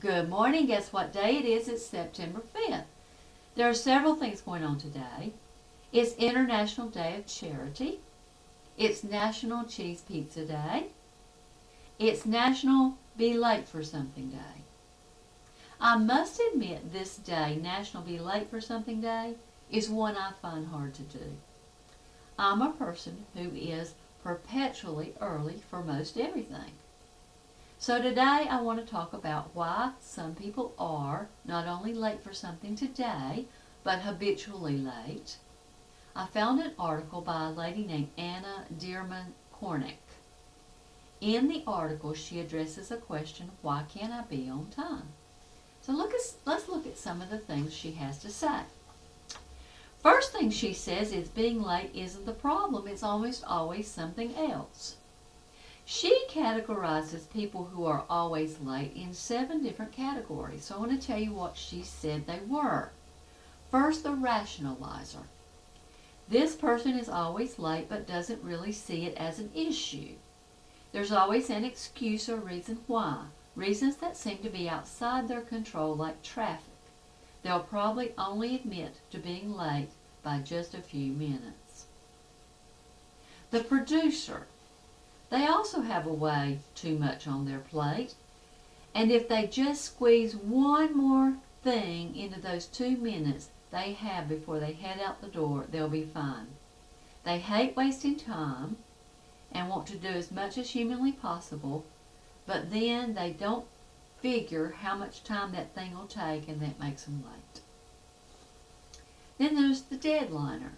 Good morning. Guess what day it is? It's September 5th. There are several things going on today. It's International Day of Charity. It's National Cheese Pizza Day. It's National Be Late for Something Day. I must admit this day, National Be Late for Something Day, is one I find hard to do. I'm a person who is perpetually early for most everything. So today I want to talk about why some people are not only late for something today, but habitually late. I found an article by a lady named Anna Dearman Cornick. In the article, she addresses a question, why can't I be on time? So let's look at some of the things she has to say. First thing she says is being late isn't the problem, it's almost always something else. She categorizes people who are always late in 7 different categories. So I want to tell you what she said they were. First, the rationalizer. This person is always late but doesn't really see it as an issue. There's always an excuse or reason why. Reasons that seem to be outside their control, like traffic. They'll probably only admit to being late by just a few minutes. The producer. They also have a way too much on their plate, and if they just squeeze one more thing into those 2 minutes they have before they head out the door, they'll be fine. They hate wasting time and want to do as much as humanly possible, but then they don't figure how much time that thing will take, and that makes them late. Then there's the deadliner.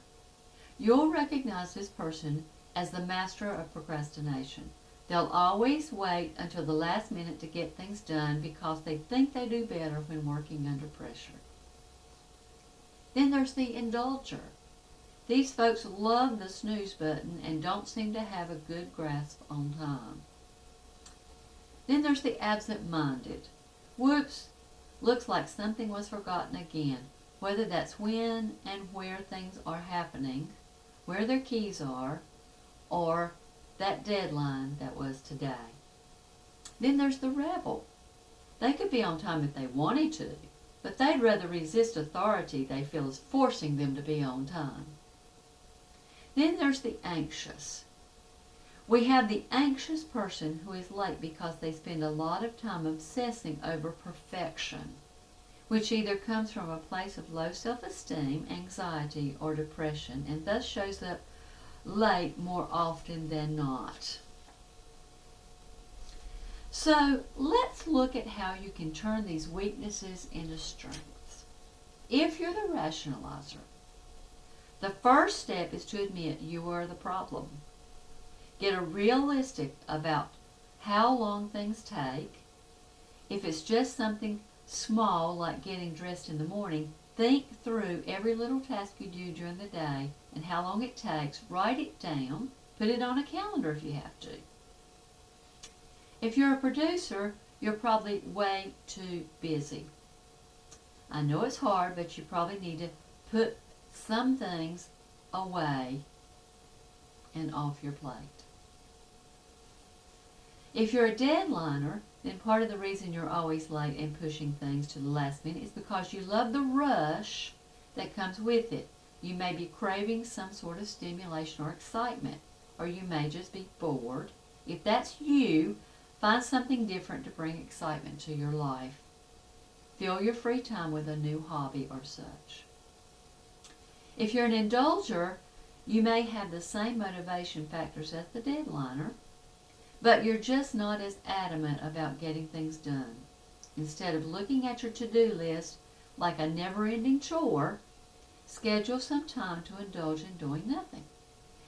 You'll recognize this person as the master of procrastination. They'll always wait until the last minute to get things done because they think they do better when working under pressure. Then there's the indulger. These folks love the snooze button and don't seem to have a good grasp on time. Then there's the absent-minded. Whoops, looks like something was forgotten again, whether that's when and where things are happening, where their keys are, or that deadline that was today. Then there's the rebel. They could be on time if they wanted to, but they'd rather resist authority they feel is forcing them to be on time. Then there's the anxious. We have the anxious person who is late because they spend a lot of time obsessing over perfection, which either comes from a place of low self-esteem, anxiety, or depression, and thus shows up late more often than not. So let's look at how you can turn these weaknesses into strengths. If you're the rationalizer, the first step is to admit you are the problem. Get a realistic about how long things take. If it's just something small like getting dressed in the morning, think through every little task you do during the day and how long it takes. Write it down. Put it on a calendar if you have to. If you're a producer, you're probably way too busy. I know it's hard, but you probably need to put some things away and off your plate. If you're a deadliner, then part of the reason you're always late and pushing things to the last minute is because you love the rush that comes with it. You may be craving some sort of stimulation or excitement, or you may just be bored. If that's you, find something different to bring excitement to your life. Fill your free time with a new hobby or such. If you're an indulger, you may have the same motivation factors as the deadliner, but you're just not as adamant about getting things done. Instead of looking at your to-do list like a never-ending chore, schedule some time to indulge in doing nothing.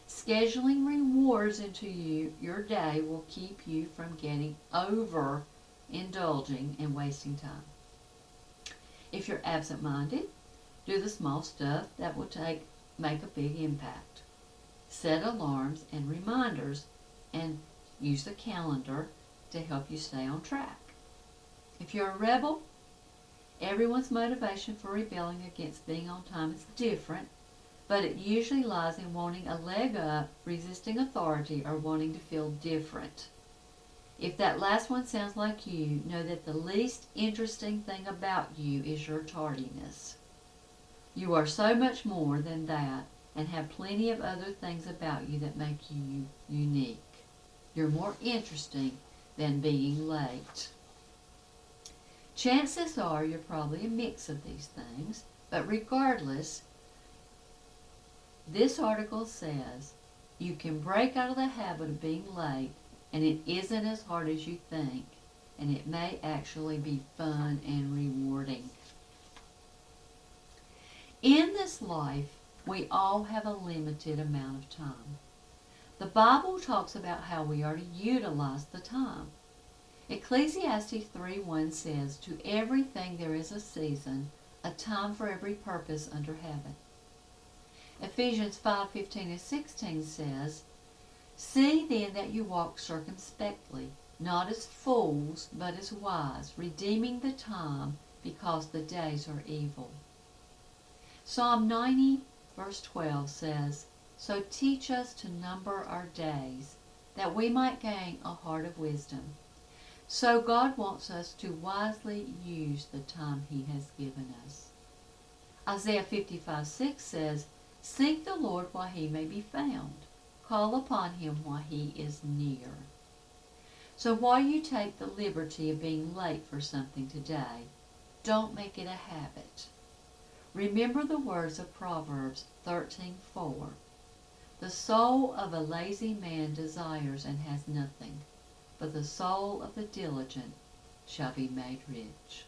Scheduling rewards into your day will keep you from getting over-indulging and wasting time. If you're absent-minded, do the small stuff that will make a big impact. Set alarms and reminders and use the calendar to help you stay on track. If you're a rebel, everyone's motivation for rebelling against being on time is different, but it usually lies in wanting a leg up, resisting authority, or wanting to feel different. If that last one sounds like you, know that the least interesting thing about you is your tardiness. You are so much more than that and have plenty of other things about you that make you unique. You're more interesting than being late. Chances are you're probably a mix of these things, but regardless, this article says you can break out of the habit of being late, and it isn't as hard as you think, and it may actually be fun and rewarding. In this life, we all have a limited amount of time. The Bible talks about how we are to utilize the time. Ecclesiastes 3:1 says, "To everything there is a season, a time for every purpose under heaven." Ephesians 5:15 and 16 says, "See then that you walk circumspectly, not as fools, but as wise, redeeming the time, because the days are evil." Psalm 90 verse 12 says, "So teach us to number our days, that we might gain a heart of wisdom." So God wants us to wisely use the time He has given us. Isaiah 55:6 says, "Seek the Lord while He may be found. Call upon Him while He is near." So while you take the liberty of being late for something today, don't make it a habit. Remember the words of Proverbs 13:4. "The soul of a lazy man desires and has nothing, but the soul of the diligent shall be made rich."